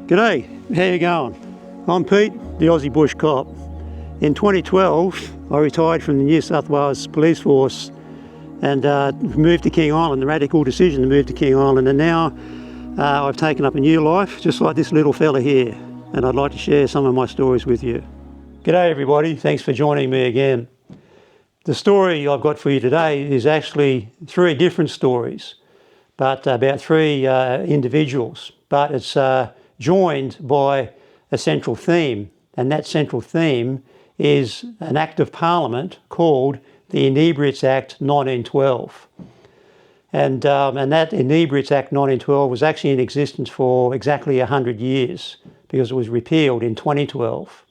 G'day, how you going? I'm Pete, the Aussie Bush Cop. In 2012, I retired from the New South Wales Police Force and moved to King Island, the radical decision to move to King Island, and now I've taken up a new life, just like this little fella here, and I'd like to share some of my stories with you. G'day everybody, thanks for joining me again. The story I've got for you today is actually three different stories, but about three individuals, but it's joined by a central theme, and that central theme is an Act of Parliament called the Inebriates Act 1912. And that Inebriates Act 1912 was actually in existence for exactly 100 years because it was repealed in 2012.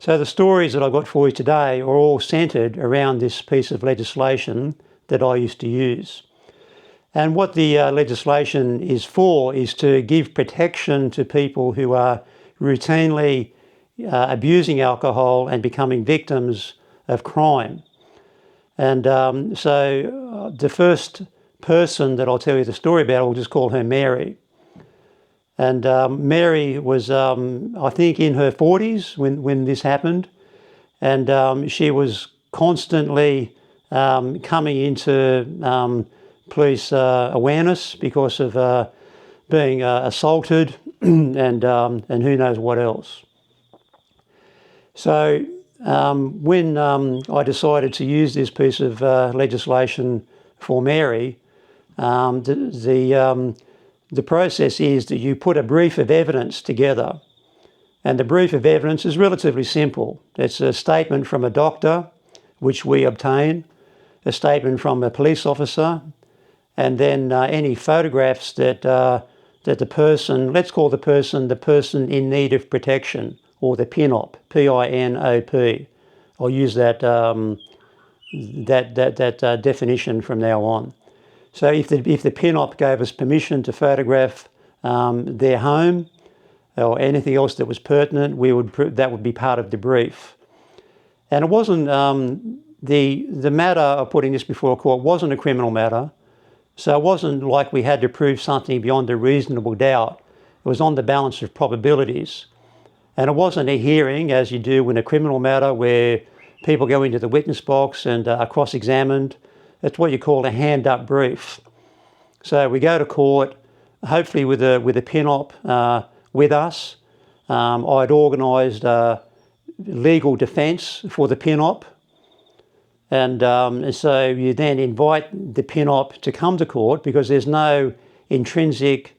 So the stories that I've got for you today are all centred around this piece of legislation that I used to use. And what the legislation is for is to give protection to people who are routinely abusing alcohol and becoming victims of crime. And so the first person that I'll tell you the story about, I'll just call her Mary. And Mary was, I think, in her 40s when this happened. And she was constantly coming into police awareness because of being assaulted and who knows what else. So when I decided to use this piece of legislation for Mary, the process is that you put a brief of evidence together, and the brief of evidence is relatively simple. It's a statement from a doctor, which we obtain, a statement from a police officer, and then any photographs that the person, let's call the person in need of protection, or the PINOP, P-I-N-O-P. I'll use that definition from now on. So if the PINOP gave us permission to photograph their home or anything else that was pertinent, that would be part of the brief. And it wasn't the matter of putting this before a court wasn't a criminal matter. So it wasn't like we had to prove something beyond a reasonable doubt. It was on the balance of probabilities. And it wasn't a hearing, as you do in a criminal matter, where people go into the witness box and are cross-examined. It's what you call a hand-up brief. So we go to court, hopefully with a PINOP with us. I'd organised legal defence for the PINOP. And so you then invite the PINOP to come to court because there's no intrinsic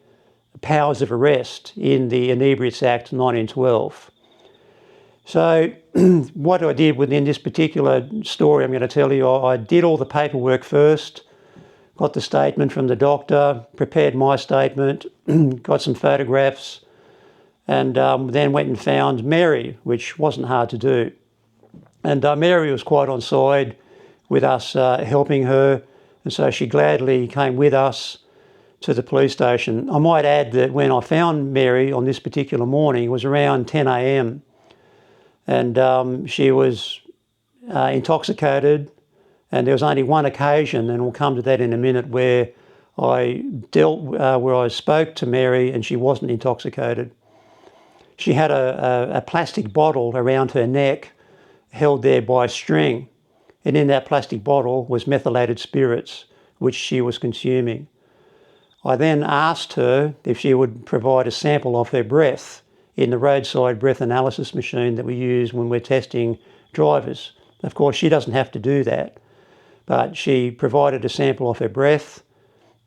powers of arrest in the Inebriates Act 1912. So what I did within this particular story I'm going to tell you, I did all the paperwork first, got the statement from the doctor, prepared my statement, got some photographs, and then went and found Mary, which wasn't hard to do. And Mary was quite on side with us helping her, and so she gladly came with us to the police station. I might add that when I found Mary on this particular morning, it was around 10 a.m, and she was intoxicated, and there was only one occasion, and we'll come to that in a minute, where I spoke to Mary and she wasn't intoxicated. She had a plastic bottle around her neck, held there by a string, and in that plastic bottle was methylated spirits, which she was consuming. I then asked her if she would provide a sample of her breath in the roadside breath analysis machine that we use when we're testing drivers. Of course, she doesn't have to do that, but she provided a sample of her breath,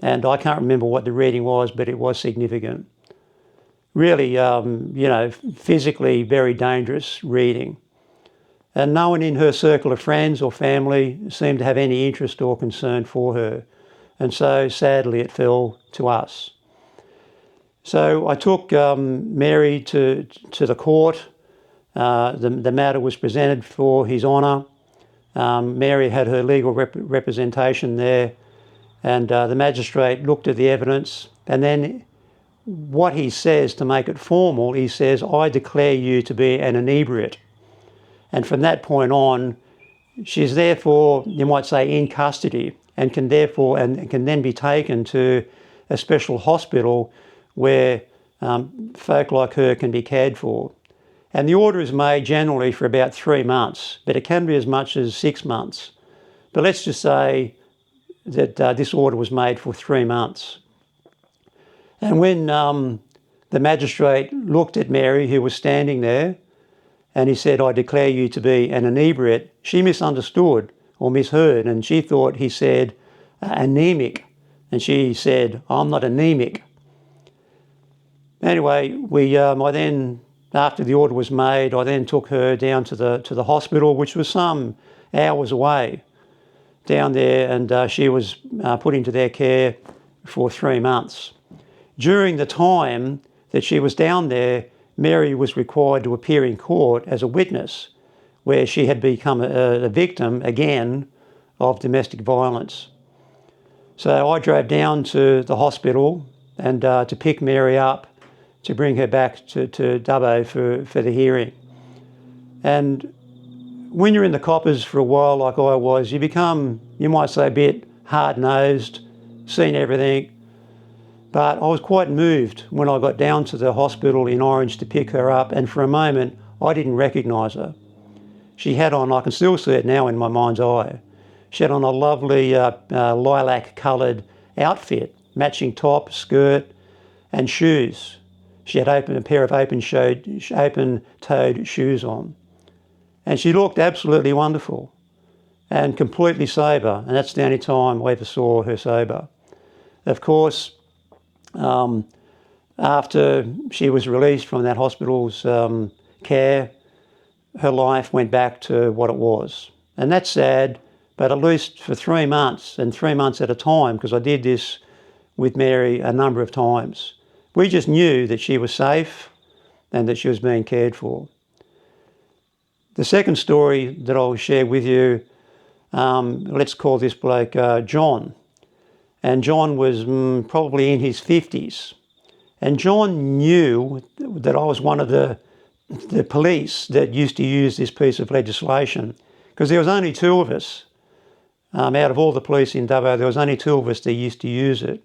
and I can't remember what the reading was, but it was significant. Really, physically very dangerous reading. And no one in her circle of friends or family seemed to have any interest or concern for her. And so, sadly, it fell to us. So I took Mary to the court. The matter was presented for His Honour. Mary had her legal representation there, and the magistrate looked at the evidence, and then what he says to make it formal, he says, "I declare you to be an inebriate." And from that point on, she's therefore, you might say, in custody, and can then be taken to a special hospital where folk like her can be cared for. And the order is made generally for about 3 months, but it can be as much as 6 months. But let's just say that this order was made for 3 months. And when the magistrate looked at Mary, who was standing there, and he said, "I declare you to be an inebriate," she misunderstood or misheard, and she thought he said anemic. And she said, "I'm not anemic." Anyway, I then, after the order was made, I then took her down to the hospital, which was some hours away down there, and she was put into their care for 3 months. During the time that she was down there, Mary was required to appear in court as a witness, where she had become a victim, again, of domestic violence. So I drove down to the hospital and to pick Mary up, to bring her back to Dubbo for the hearing. And when you're in the coppers for a while like I was, you become, you might say, a bit hard-nosed, seen everything. But I was quite moved when I got down to the hospital in Orange to pick her up, and for a moment I didn't recognise her. She had on, I can still see it now in my mind's eye, she had on a lovely lilac-coloured outfit, matching top, skirt and shoes. She had a pair of open-toed shoes on. And she looked absolutely wonderful and completely sober, and that's the only time I ever saw her sober. Of course, after she was released from that hospital's care, her life went back to what it was. And that's sad, but at least for 3 months, and 3 months at a time, because I did this with Mary a number of times, we just knew that she was safe and that she was being cared for. The second story that I'll share with you, let's call this bloke John. And John was probably in his 50s. And John knew that I was one of the police that used to use this piece of legislation, because there was only 2 of us. Out of all the police in Dubbo, there was only 2 of us that used to use it.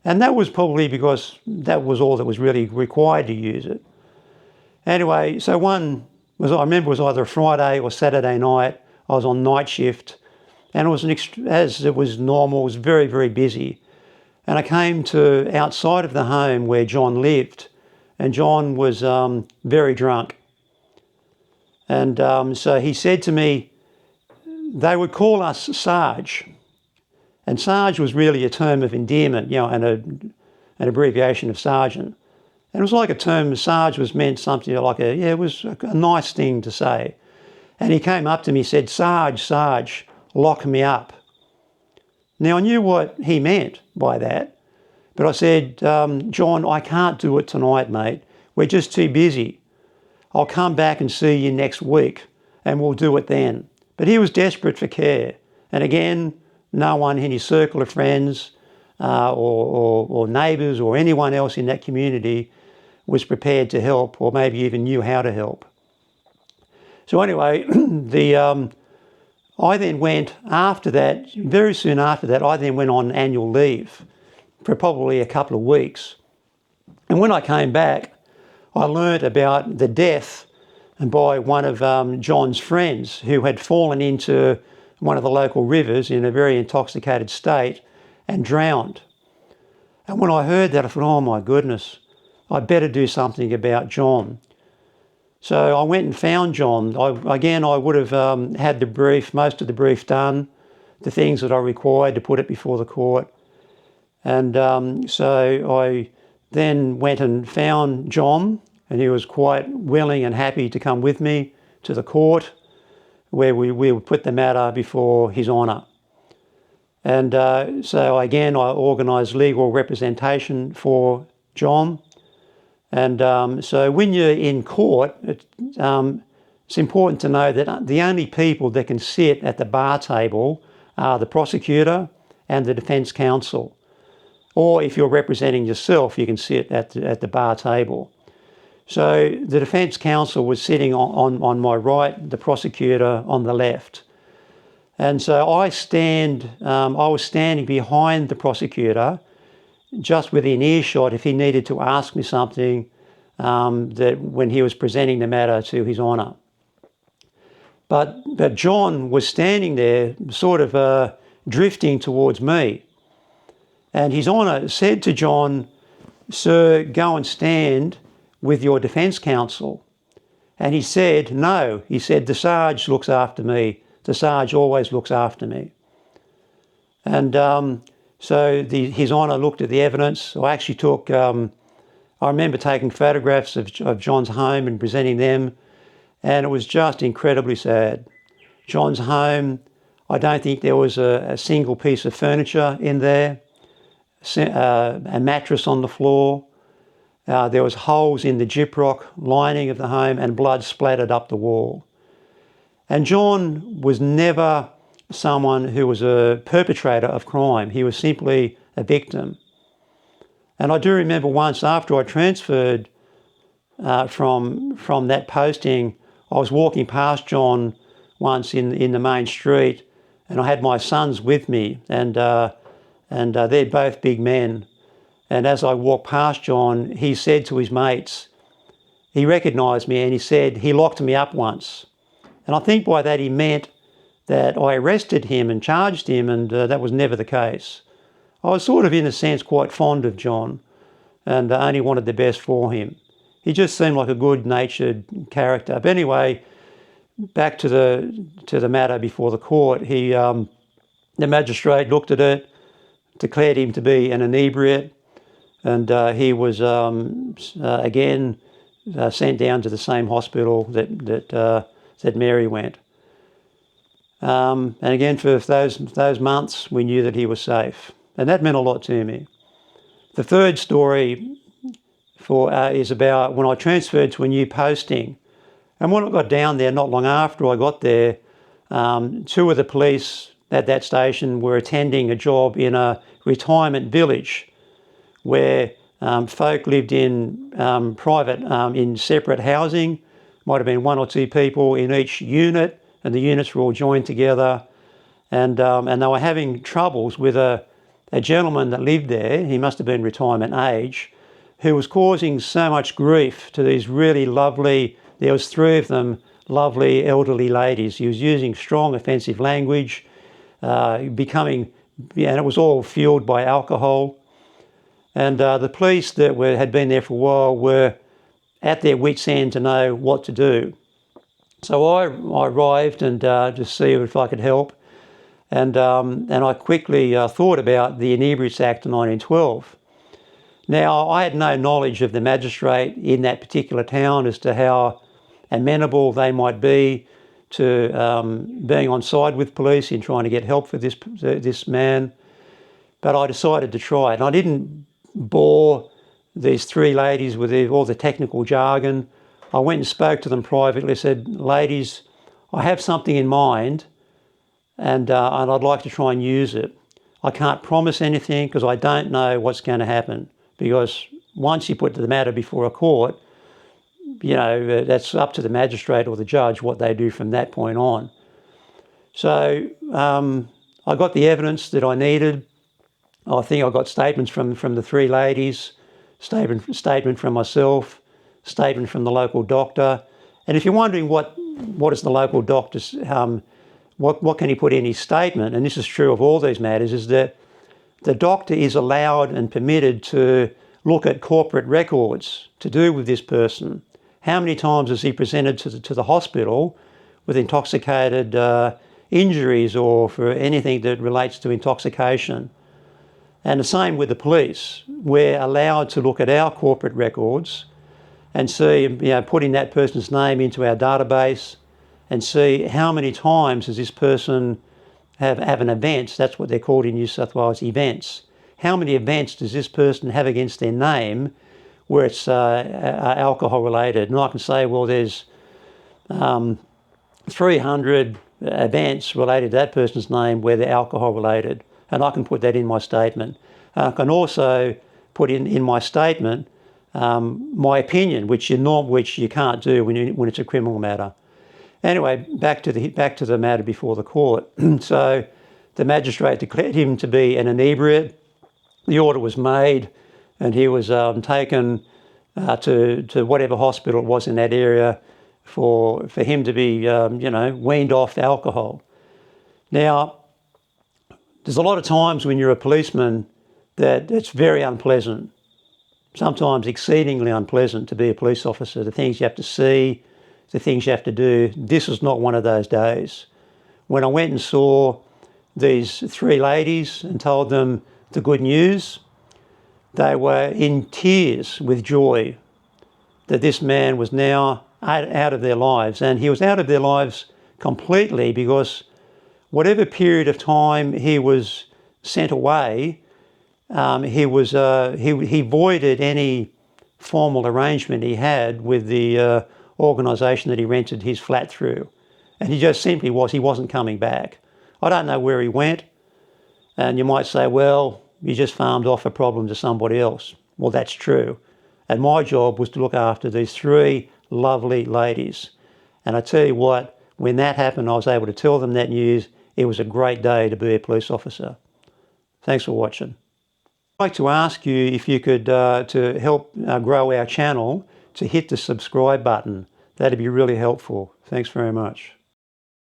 And that was probably because that was all that was really required to use it. Anyway, so I remember it was either a Friday or Saturday night. I was on night shift, and it was as it was normal, it was very, very busy. And I came to outside of the home where John lived, and John was very drunk. And so he said to me, they would call us Sarge. And Sarge was really a term of endearment, you know, and an abbreviation of sergeant. And it was like a term, Sarge was meant something like it was a nice thing to say. And he came up to me and said, Sarge, lock me up. Now I knew what he meant by that, but I said, John, I can't do it tonight, mate. We're just too busy. I'll come back and see you next week and we'll do it then. But he was desperate for care. And again, no one in his circle of friends or neighbours or anyone else in that community was prepared to help, or maybe even knew how to help. So anyway, I then went after that, very soon after that, I then went on annual leave for probably a couple of weeks. And when I came back, I learnt about the death by one of John's friends who had fallen into one of the local rivers in a very intoxicated state and drowned. And when I heard that, I thought, oh my goodness, I'd better do something about John. So I went and found John. I would have had most of the brief done, the things that I required to put it before the court. And so I then went and found John, and he was quite willing and happy to come with me to the court, where we would put the matter before His Honour. And so again, I organised legal representation for John. And so when you're in court, it's important to know that the only people that can sit at the bar table are the prosecutor and the defence counsel. Or if you're representing yourself, you can sit at the bar table. So the defence counsel was sitting on my right, the prosecutor on the left. And so I was standing behind the prosecutor, just within earshot if he needed to ask me something that when he was presenting the matter to His Honour. But John was standing there sort of drifting towards me. And His Honour said to John, "Sir, go and stand with your defence counsel." And he said, "No," he said, "the Sarge looks after me. The Sarge always looks after me." And so His Honour looked at the evidence. I actually took, I remember taking photographs of John's home and presenting them, and it was just incredibly sad. John's home, I don't think there was a single piece of furniture in there, a mattress on the floor. There was holes in the gyprock lining of the home and blood splattered up the wall. And John was never someone who was a perpetrator of crime. He was simply a victim. And I do remember once after I transferred from that posting, I was walking past John once in the main street, and I had my sons with me, and they're both big men. And as I walked past John, he said to his mates, he recognised me, and he said he locked me up once. And I think by that he meant that I arrested him and charged him, and that was never the case. I was sort of, in a sense, quite fond of John and only wanted the best for him. He just seemed like a good-natured character. But anyway, back to the matter before the court. The magistrate looked at it, declared him to be an inebriate, and he was again sent down to the same hospital that Mary went. And again, for those months, we knew that he was safe, and that meant a lot to me. The third story is about when I transferred to a new posting, and when I got down there, not long after I got there, two of the police at that station were attending a job in a retirement village where folk lived in in separate housing. Might have been one or two people in each unit, and the units were all joined together. And they were having troubles with a gentleman that lived there. He must have been retirement age, who was causing so much grief to these really lovely, there was three of them, lovely elderly ladies. He was using strong offensive language, and it was all fueled by alcohol. And the police that had been there for a while were at their wits' end to know what to do. So I arrived and to see if I could help. And I quickly thought about the Inebriates Act of 1912. Now, I had no knowledge of the magistrate in that particular town as to how amenable they might be to being on side with police in trying to get help for this man. But I decided to try it. And I didn't bore these three ladies with all the technical jargon. I went and spoke to them privately, said, "Ladies, I have something in mind, and I'd like to try and use it. I can't promise anything because I don't know what's going to happen, because once you put the matter before a court, that's up to the magistrate or the judge what they do from that point on." So I got the evidence that I needed. I think I got statements from the three ladies, statement from myself, statement from the local doctor. And if you're wondering what is the local doctor's, what can he put in his statement, and this is true of all these matters, is that the doctor is allowed and permitted to look at corporate records to do with this person. How many times has he presented to the hospital with intoxicated injuries or for anything that relates to intoxication? And the same with the police. We're allowed to look at our corporate records and see, putting that person's name into our database and see how many times does this person have an event. That's what they're called in New South Wales, events. How many events does this person have against their name where it's alcohol related? And I can say, well, there's 300 events related to that person's name where they're alcohol related. And I can put that in my statement. I can also put in my statement my opinion, which you can't do when it's a criminal matter. Anyway, back to the matter before the court. So the magistrate declared him to be an inebriate. the order was made and he was taken to whatever hospital it was in that area for him to be, weaned off alcohol. Now, there's a lot of times when you're a policeman that it's very unpleasant, sometimes exceedingly unpleasant to be a police officer, the things you have to see, the things you have to do. This is not one of those days. When I went and saw these three ladies and told them the good news, they were in tears with joy that this man was now out of their lives. And he was out of their lives completely because whatever period of time he was sent away, he voided any formal arrangement he had with the organisation that he rented his flat through. And he just simply he wasn't coming back. I don't know where he went. And you might say, well, you just farmed off a problem to somebody else. Well, that's true. And my job was to look after these three lovely ladies. And I tell you what, when that happened, I was able to tell them that news. It was a great day to be a police officer. Thanks for watching. I'd like to ask you if you could, to help grow our channel, to hit the subscribe button. That'd be really helpful. Thanks very much.